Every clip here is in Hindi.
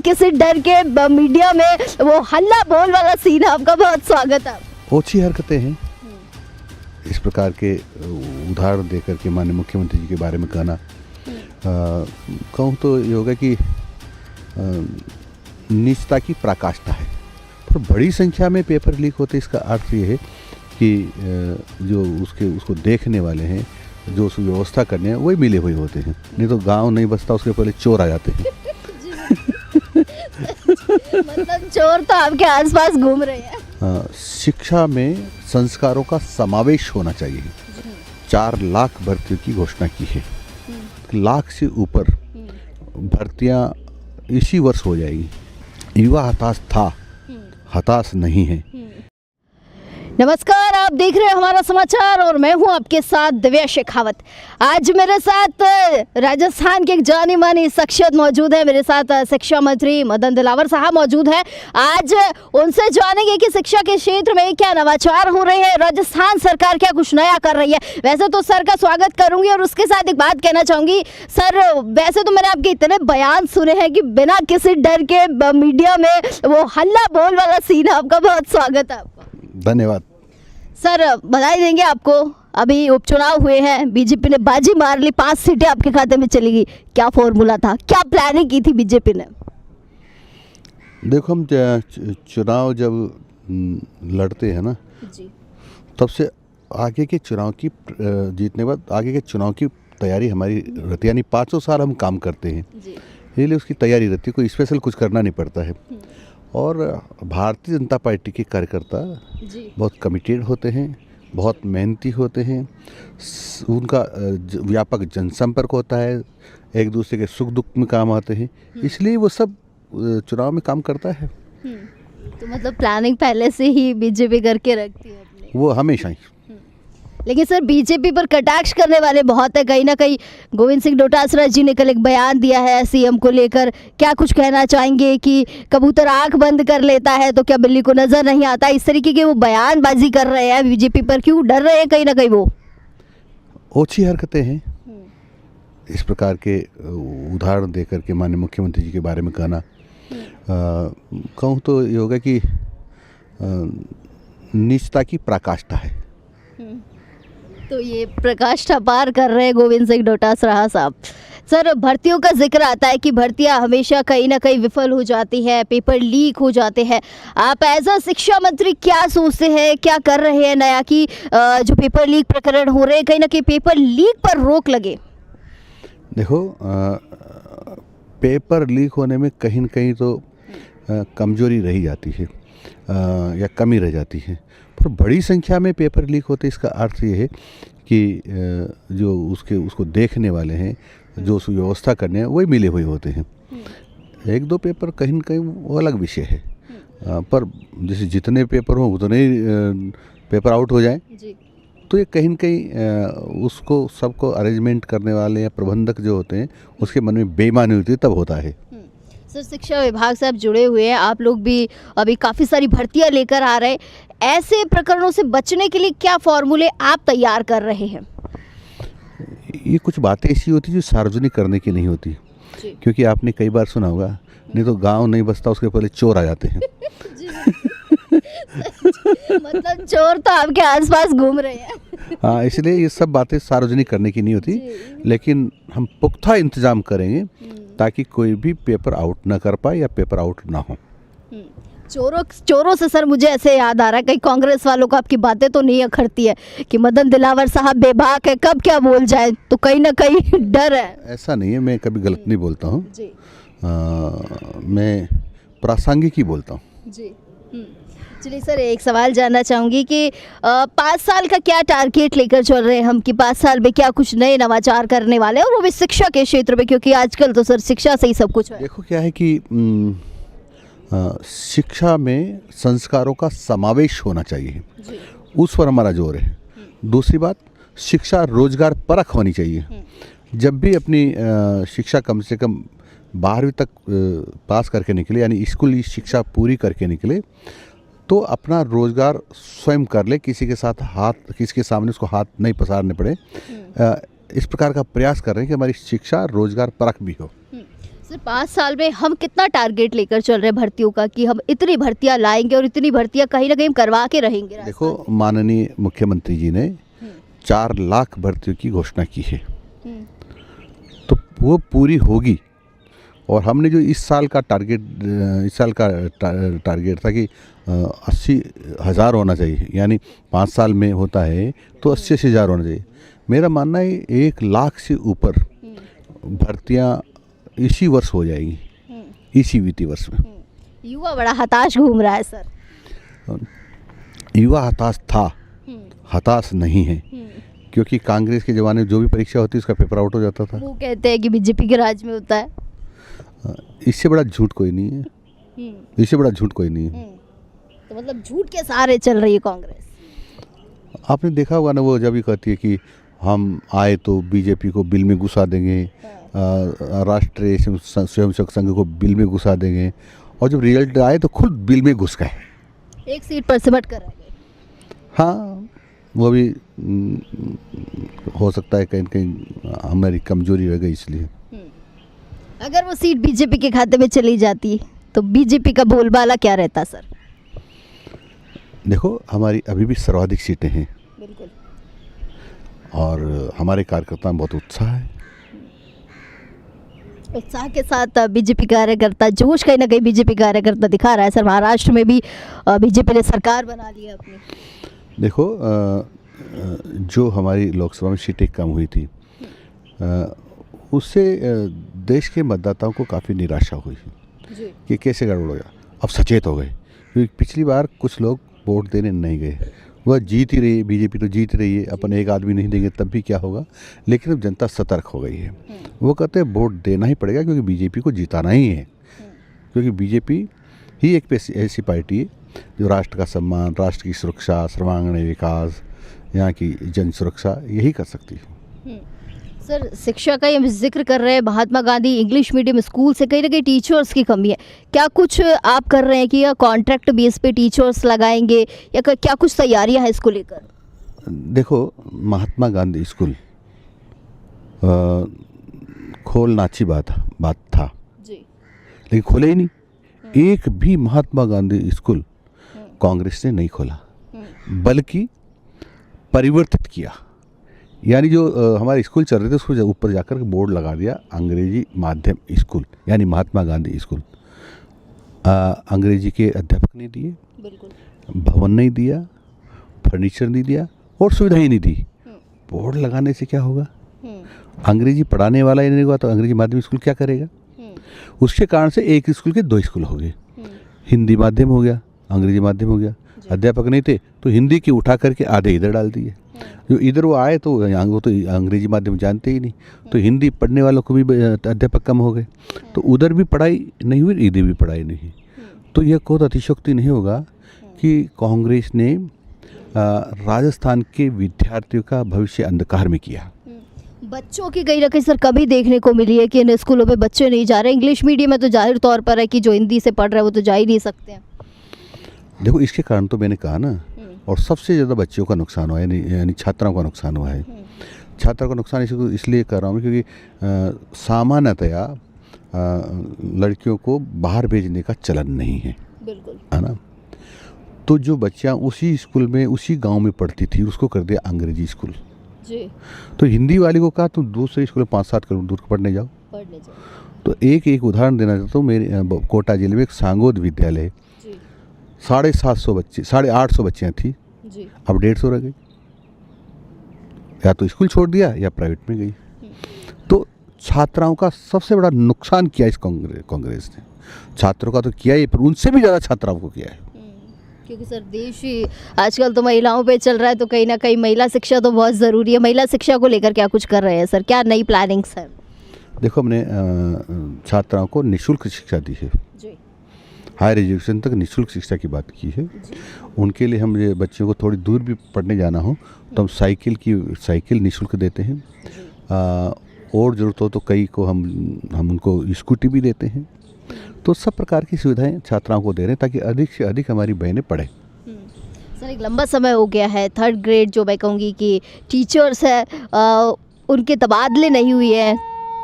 किसी डर के मीडिया में वो हल्ला बोल वाला सीन है। आपका बहुत स्वागत है। ओछी हरकतें हैं इस प्रकार के उदाहरण देकर के माननीय मुख्यमंत्री जी के बारे में कहना, कहूँ तो ये होगा कि नीचता की पराकाष्ठा है। पर बड़ी संख्या में पेपर लीक होते, इसका अर्थ ये है कि जो उसको देखने वाले हैं, जो उस व्यवस्था करने हैं, वही मिले हुए होते हैं। नहीं तो गांव नहीं बसता, उसके पहले चोर आ जाते हैं। मतलब चोर तो आपके आसपास घूम रहे हैं। शिक्षा में संस्कारों का समावेश होना चाहिए। 4 लाख भर्तियों की घोषणा की है, लाख से ऊपर भर्तियां इसी वर्ष हो जाएगी। युवा हताश था, हताश नहीं है। नमस्कार, आप देख रहे हैं हमारा समाचार और मैं हूं आपके साथ दिव्या शेखावत। आज मेरे साथ राजस्थान के एक जानी मानी शख्सियत मौजूद है। मेरे साथ शिक्षा मंत्री मदन दिलावर साहब मौजूद हैं। आज उनसे जानेंगे कि शिक्षा के क्षेत्र में क्या नवाचार हो रहे हैं, राजस्थान सरकार क्या कुछ नया कर रही है। वैसे तो सर का स्वागत करूंगी और उसके साथ एक बात कहना चाहूंगी। सर, वैसे तो मैंने आपके इतने बयान सुने हैं कि बिना किसी डर के मीडिया में वो हल्ला बोल वाला सीन है। आपका बहुत स्वागत है। धन्यवाद। सर, बधाई देंगे आपको। अभी उपचुनाव हुए हैं, बीजेपी ने बाजी मार ली, 5 सीटें आपके खाते में चली गई। क्या फॉर्मूला था, क्या प्लानिंग की थी बीजेपी ने? देखो, हम चुनाव जब लड़ते हैं ना जी, तब से आगे के चुनाव की जीतने बाद आगे के चुनाव की तैयारी हमारी रहती है। यानी 500 साल हम काम करते हैं, इसलिए उसकी तैयारी रहती है। कोई स्पेशल कुछ करना नहीं पड़ता है। और भारतीय जनता पार्टी के कार्यकर्ता बहुत कमिटेड होते हैं, बहुत मेहनती होते हैं। उनका व्यापक जनसंपर्क होता है, एक दूसरे के सुख दुख में काम आते हैं, इसलिए वो सब चुनाव में काम करता है। तो मतलब प्लानिंग पहले से ही बीजेपी करके रखती है अपनी। वो हमेशा ही। लेकिन सर, बीजेपी पर कटाक्ष करने वाले बहुत है। कहीं ना कहीं गोविंद सिंह डोटासरा जी ने कल एक बयान दिया है सीएम को लेकर। क्या कुछ कहना चाहेंगे कि कबूतर आंख बंद कर लेता है तो क्या बिल्ली को नजर नहीं आता? इस तरीके के वो बयानबाजी कर रहे हैं बीजेपी पर, क्यों डर रहे हैं कहीं ना कहीं वो? ओछी हरकतें हैं इस प्रकार के उदाहरण देकर के माननीय मुख्यमंत्री जी के बारे में कहना, कहूँ तो ये होगा कि नीचता की पराकाष्ठा है। तो ये प्रकाष्ठा पार कर रहे हैं गोविंद सिंह डोटासरा साहब। सर, भर्तियों का जिक्र आता है कि भर्तियां हमेशा कहीं ना कहीं विफल हो जाती है, पेपर लीक हो जाते हैं। आप एज अ शिक्षा मंत्री क्या सोचते हैं, क्या कर रहे हैं नया कि जो पेपर लीक प्रकरण हो रहे हैं, कहीं ना कहीं पेपर लीक पर रोक लगे? देखो, पेपर लीक होने में कहीं न कहीं तो कमजोरी रही जाती है या कमी रह जाती है। पर बड़ी संख्या में पेपर लीक होते, इसका अर्थ ये है कि जो उसको देखने वाले हैं, जो उस व्यवस्था करने हैं, वही मिले हुए होते हैं। 1-2 पेपर कहीं न कहीं वो अलग विषय है। पर जैसे जितने पेपर हों उतने ही पेपर आउट हो जाएं, तो ये कहीं न कहीं उसको सबको अरेंजमेंट करने वाले या प्रबंधक जो होते हैं, उसके मन में बेईमानी होती है, तब होता है। सर, शिक्षा विभाग से आप जुड़े हुए हैं, आप लोग भी अभी काफ़ी सारी भर्तियां लेकर आ रहे हैं। ऐसे प्रकरणों से बचने के लिए क्या फॉर्मूले आप तैयार कर रहे हैं? ये कुछ बातें ऐसी होती जो सार्वजनिक करने की नहीं होती, क्योंकि आपने कई बार सुना होगा, नहीं तो गांव नहीं बसता, उसके पहले चोर आ जाते हैं। मतलब चोर तो आपके आसपास घूम रहे हैं। हाँ, इसलिए ये सब बातें सार्वजनिक करने की नहीं होती, लेकिन हम पुख्ता इंतजाम करेंगे ताकि कोई भी पेपर आउट ना कर पाए या पेपर आउट ना हो। चोरों से सर मुझे ऐसे याद आ रहा है, कहीं कांग्रेस वालों को आपकी बातें तो नहीं अखड़ती है कि मदन दिलावर साहब बेबाक है, कब क्या बोल जाए, तो कहीं ना कहीं डर है? ऐसा नहीं है, मैं कभी गलत नहीं बोलता हूँ। मैं प्रासंगिक ही बोलता हूँ। चलिए सर, एक सवाल जानना चाहूँगी कि 5 साल का क्या टारगेट लेकर चल रहे हैं हम कि 5 साल में क्या कुछ नए नवाचार करने वाले हैं, और वो भी शिक्षा के क्षेत्र में, क्योंकि आजकल तो सर शिक्षा से ही सब कुछ है। देखो, क्या है कि शिक्षा में संस्कारों का समावेश होना चाहिए, उस पर हमारा जोर है। दूसरी बात, शिक्षा रोजगार परख होनी चाहिए। जब भी अपनी शिक्षा कम से कम 12वीं तक पास करके निकले, यानी स्कूली शिक्षा पूरी करके निकले, तो अपना रोजगार स्वयं कर ले, किसी के सामने उसको हाथ नहीं पसारने पड़े। इस प्रकार का प्रयास कर रहे हैं कि हमारी शिक्षा रोजगार परख भी हो। सिर्फ 5 साल में हम कितना टारगेट लेकर चल रहे हैं भर्तियों का कि हम इतनी भर्तियां लाएंगे और इतनी भर्तियां कहीं ना कहीं हम करवा के रहेंगे? देखो, माननीय मुख्यमंत्री जी ने 4 लाख भर्तियों की घोषणा की है, तो वो पूरी होगी। और हमने जो इस साल का टारगेट था कि 80,000 होना चाहिए, यानी 5 साल में होता है तो 80,000 होना चाहिए। मेरा मानना है 1 लाख से ऊपर भर्तियां इसी वर्ष हो जाएगी, इसी वित्तीय वर्ष में। युवा बड़ा हताश घूम रहा है सर। युवा हताश था, हताश नहीं है, क्योंकि कांग्रेस के ज़माने में जो भी परीक्षा होती है उसका पेपर आउट हो जाता था। वो कहते हैं कि बीजेपी के राज में होता है। इससे बड़ा झूठ कोई नहीं है, इससे बड़ा झूठ कोई नहीं है। तो मतलब झूठ के सहारे चल रही है कांग्रेस। आपने देखा होगा ना, वो जब भी कहती है कि हम आए तो बीजेपी को बिल में घुसा देंगे, राष्ट्रीय स्वयंसेवक संघ को बिल में घुसा देंगे, और जब रिजल्ट आए तो खुद बिल में घुस गए, एक सीट पर सिमट कर रह गए। हाँ, वो भी हो सकता है कहीं कहीं हमारी कमजोरी रह गई इसलिए। अगर वो सीट बीजेपी के खाते में चली जाती तो बीजेपी का बोलबाला क्या रहता सर? देखो, हमारी अभी भी सर्वाधिक सीटें हैं, बिल्कुल, और हमारे कार्यकर्ता में बहुत उत्साह है। उत्साह के साथ बीजेपी कार्यकर्ता, जोश कहीं ना कहीं बीजेपी कार्यकर्ता दिखा रहा है सर। महाराष्ट्र में भी बीजेपी ने सरकार बना ली है अपनी। देखो, जो हमारी लोकसभा में सीटें कम हुई थी, उससे देश के मतदाताओं को काफ़ी निराशा हुई जी। कि कैसे गड़बड़ हो गया। अब सचेत हो गए, क्योंकि पिछली बार कुछ लोग वोट देने नहीं गए। वह जीत ही रही है, बीजेपी तो जीत रही है, अपन एक आदमी नहीं देंगे तब भी क्या होगा। लेकिन अब जनता सतर्क हो गई है, वो कहते हैं वोट देना ही पड़ेगा, क्योंकि बीजेपी को जिताना ही है। क्योंकि बीजेपी ही एक ऐसी पार्टी है जो राष्ट्र का सम्मान, राष्ट्र की सुरक्षा, सर्वांगीण विकास, यहाँ की जन सुरक्षा यही कर सकती है। सर, शिक्षा का ये जिक्र कर रहे हैं, Mahatma Gandhi English medium school से कहीं ना कहीं टीचर्स की कमी है। क्या कुछ आप कर रहे हैं कि या कॉन्ट्रैक्ट बेस पे टीचर्स लगाएंगे, या क्या कुछ तैयारियां हैं इसको लेकर? देखो, महात्मा गांधी स्कूल खोलना अच्छी बात था जी, लेकिन खोले ही नहीं। एक भी महात्मा गांधी स्कूल कांग्रेस ने नहीं खोला, बल्कि परिवर्तित किया। यानी जो हमारे स्कूल चल रहे थे उसको ऊपर जाकर बोर्ड लगा दिया, अंग्रेजी माध्यम स्कूल, यानी महात्मा गांधी स्कूल। अंग्रेजी के अध्यापक नहीं दिए, बिल्कुल, भवन नहीं दिया, फर्नीचर नहीं दिया, और सुविधा ही नहीं दी। बोर्ड लगाने से क्या होगा? अंग्रेजी पढ़ाने वाला ही नहीं होगा तो अंग्रेजी माध्यम स्कूल क्या करेगा? उसके कारण से एक स्कूल के 2 स्कूल हो गए। हिंदी माध्यम हो गया, अंग्रेजी माध्यम हो गया। अध्यापक नहीं थे तो हिंदी की उठा करके आधे इधर डाल दिए। जो इधर वो आए तो वो तो अंग्रेजी माध्यम जानते ही नहीं, तो हिंदी पढ़ने वालों को भी अध्यापक कम हो गए। तो उधर भी पढ़ाई नहीं हुई, इधर भी पढ़ाई नहीं। तो यह कोई अतिशयोक्ति नहीं होगा कि कांग्रेस ने राजस्थान के विद्यार्थियों का भविष्य अंधकार में किया। बच्चों की कहीं ना कहीं सर कमी देखने को मिली है कि इन स्कूलों में बच्चे नहीं जा रहे। इंग्लिश मीडियम में तो जाहिर तौर पर है कि जो हिंदी से पढ़ रहे हैं वो तो जा ही नहीं सकते हैं। देखो, इसके कारण तो मैंने कहा ना, और सबसे ज़्यादा बच्चों का नुकसान हुआ है, यानी छात्राओं का नुकसान हुआ है। छात्रों का नुकसान इसलिए कर रहा हूँ क्योंकि सामान्यतया लड़कियों को बाहर भेजने का चलन नहीं है, बिल्कुल, है ना। तो जो बच्चियाँ उसी स्कूल में, उसी गांव में पढ़ती थी, उसको कर दिया अंग्रेजी स्कूल जी। तो हिंदी वाली को कहा तुम दूसरे स्कूल में 5-7 किलोमीटर दूर पढ़ने जाओ। तो एक उदाहरण देना चाहता हूँ। मेरे कोटा जिले में एक सांगोद विद्यालय है, 750 बच्चे, 850 बच्चियाँ थी जी। अब 150 रह गई। या तो स्कूल छोड़ दिया या प्राइवेट में गई। तो छात्राओं का सबसे बड़ा नुकसान किया इस कांग्रेस ने। छात्रों का तो किया ही, पर उनसे भी ज़्यादा छात्राओं को किया है। क्योंकि सर देश ही आजकल तो महिलाओं पे चल रहा है, तो कहीं ना कहीं महिला शिक्षा तो बहुत ज़रूरी है। महिला शिक्षा को लेकर क्या कुछ कर रहे हैं सर? क्या नई प्लानिंग्स है? देखो, हमने छात्राओं को निःशुल्क शिक्षा दी है जी। हायर एजुकेशन तक निःशुल्क शिक्षा की बात की है। उनके लिए हम ये बच्चों को थोड़ी दूर भी पढ़ने जाना हो तो हम साइकिल निःशुल्क देते हैं। और ज़रूरत हो तो कई को हम उनको स्कूटी भी देते हैं। तो सब प्रकार की सुविधाएं छात्राओं को दे रहे हैं ताकि अधिक से अधिक हमारी बहनें पढ़ें। सर, एक लंबा समय हो गया है, 3rd ग्रेड जो मैं कहूँगी कि टीचर्स है उनके तबादले नहीं हुए हैं,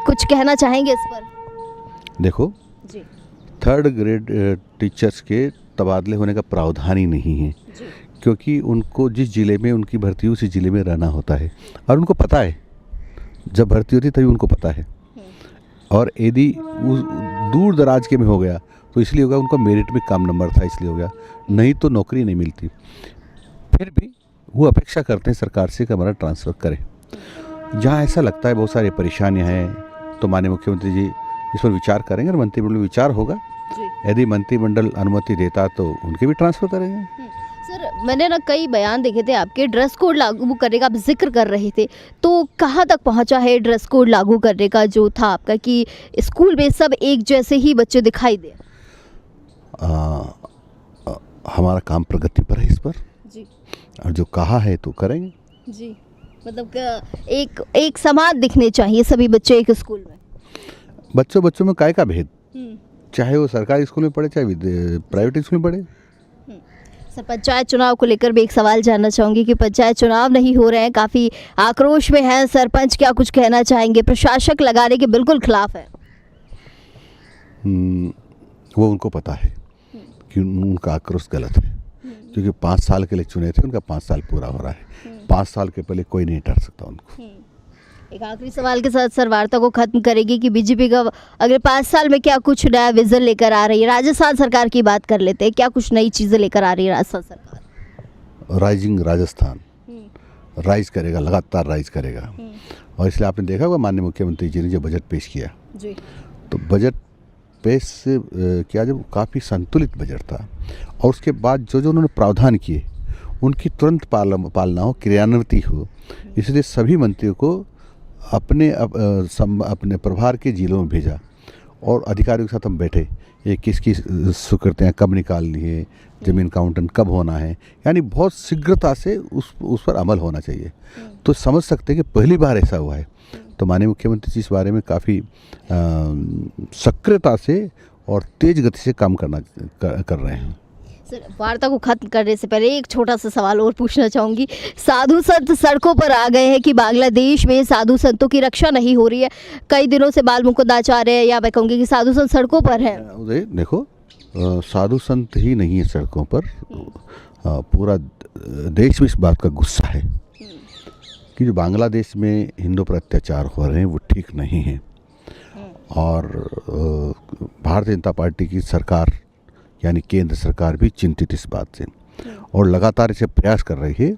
कुछ कहना चाहेंगे इस पर? देखो जी थर्ड ग्रेड टीचर्स के तबादले होने का प्रावधान ही नहीं है, जी क्योंकि उनको जिस ज़िले में उनकी भर्ती हुई उसी ज़िले में रहना होता है और उनको पता है, जब भर्ती होती तभी उनको पता है। और यदि उस दूर दराज के में हो गया तो इसलिए होगा उनका मेरिट में कम नंबर था इसलिए हो गया, नहीं तो नौकरी नहीं मिलती। फिर भी वो अपेक्षा करते हैं सरकार से कि हमारा ट्रांसफ़र करें। जहाँ ऐसा लगता है बहुत सारी परेशानियाँ हैं तो माननीय मुख्यमंत्री जी इस पर विचार करेंगे और मंत्रिमंडल में विचार होगा। जी यदि मंत्रिमंडल अनुमति देता तो उनके भी ट्रांसफ़र करेंगे। सर, मैंने ना कई बयान देखे थे आपके, ड्रेस कोड लागू करने का आप जिक्र कर रहे थे, तो कहाँ तक पहुँचा है ड्रेस कोड लागू करने का जो था आपका कि स्कूल में सब एक जैसे ही बच्चे दिखाई दे? हमारा काम प्रगति पर है इस पर, जी और जो कहा है तो करेंगे। जी मतलब एक समान दिखने चाहिए सभी बच्चे एक स्कूल में। बच्चों में काय का भेद, चाहे वो सरकारी स्कूल में पढ़े चाहे प्राइवेट स्कूल में पढ़े। सर, पंचायत चुनाव को लेकर भी एक सवाल जानना चाहूँगी कि पंचायत चुनाव नहीं हो रहे हैं, काफ़ी आक्रोश में हैं सरपंच, क्या कुछ कहना चाहेंगे? प्रशासक लगाने के बिल्कुल खिलाफ है। वो उनको पता है कि उनका आक्रोश गलत है, क्योंकि 5 साल के लिए चुने थे, उनका 5 साल पूरा हो रहा है। 5 साल के पहले कोई नहीं डर सकता उनको। एक आखिरी सवाल के साथ सर वार्ता को खत्म करेगी कि बीजेपी का अगले 5 साल में क्या कुछ नया विजन लेकर आ रही है? राजस्थान सरकार की बात कर लेते हैं, क्या कुछ नई चीज़ें लेकर आ रही है राजस्थान सरकार? राइजिंग राजस्थान राइज करेगा, लगातार राइज करेगा। और इसलिए आपने देखा होगा माननीय मुख्यमंत्री जी ने जो बजट पेश किया, जी तो बजट पेश से किया जब काफ़ी संतुलित बजट था, और उसके बाद जो उन्होंने प्रावधान किए उनकी तुरंत पालना हो, क्रियान्विति हो। इसलिए सभी मंत्रियों को अपने प्रभार के जिलों में भेजा और अधिकारियों के साथ हम बैठे, ये किसकी स्वीकृतियाँ कब निकालनी है, ज़मीन का आवंटन कब होना है, यानी बहुत शीघ्रता से उस पर अमल होना चाहिए। तो समझ सकते हैं कि पहली बार ऐसा हुआ है। तो माननीय मुख्यमंत्री जी इस बारे में काफ़ी सक्रियता से और तेज़ गति से काम कर रहे हैं। सर, वार्ता को खत्म करने से पहले एक छोटा सा सवाल और पूछना चाहूँगी। साधु संत सड़कों पर आ गए हैं कि बांग्लादेश में साधु संतों की रक्षा नहीं हो रही है, कई दिनों से बाल मुकुंदाचार्य, या मैं कहूँगी कि साधु संत सड़कों पर हैं। देखो साधु संत ही नहीं है सड़कों पर, पूरा देश में इस बात का गुस्सा है कि जो बांग्लादेश में हिंदुओं पर अत्याचार हो रहे हैं वो ठीक नहीं है। और भारतीय जनता पार्टी की सरकार यानी केंद्र सरकार भी चिंतित इस बात से, और लगातार इसे प्रयास कर रही है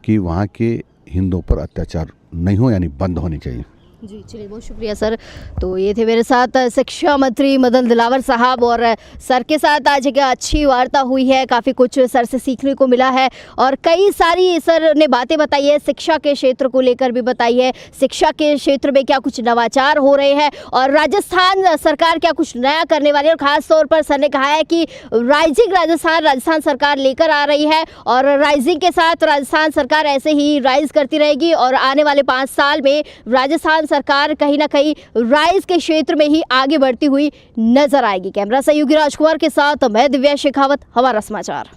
कि वहाँ के हिंदुओं पर अत्याचार नहीं हो, यानी बंद होनी चाहिए। जी चलिए, बहुत शुक्रिया सर। तो ये थे मेरे साथ शिक्षा मंत्री मदन दिलावर साहब, और सर के साथ आज एक अच्छी वार्ता हुई है, काफ़ी कुछ सर से सीखने को मिला है और कई सारी सर ने बातें बताई है, शिक्षा के क्षेत्र को लेकर भी बताई है, शिक्षा के क्षेत्र में क्या कुछ नवाचार हो रहे हैं और राजस्थान सरकार क्या कुछ नया करने वाली है। और ख़ास तौर पर सर ने कहा है कि राइजिंग राजस्थान सरकार लेकर आ रही है, और राइजिंग के साथ राजस्थान सरकार ऐसे ही राइज करती रहेगी, और आने वाले 5 साल में राजस्थान सरकार कहीं ना कहीं राइज के क्षेत्र में ही आगे बढ़ती हुई नजर आएगी। कैमरा सहयोगी राजकुमार के साथ मैं दिव्या शेखावत, हमारा समाचार।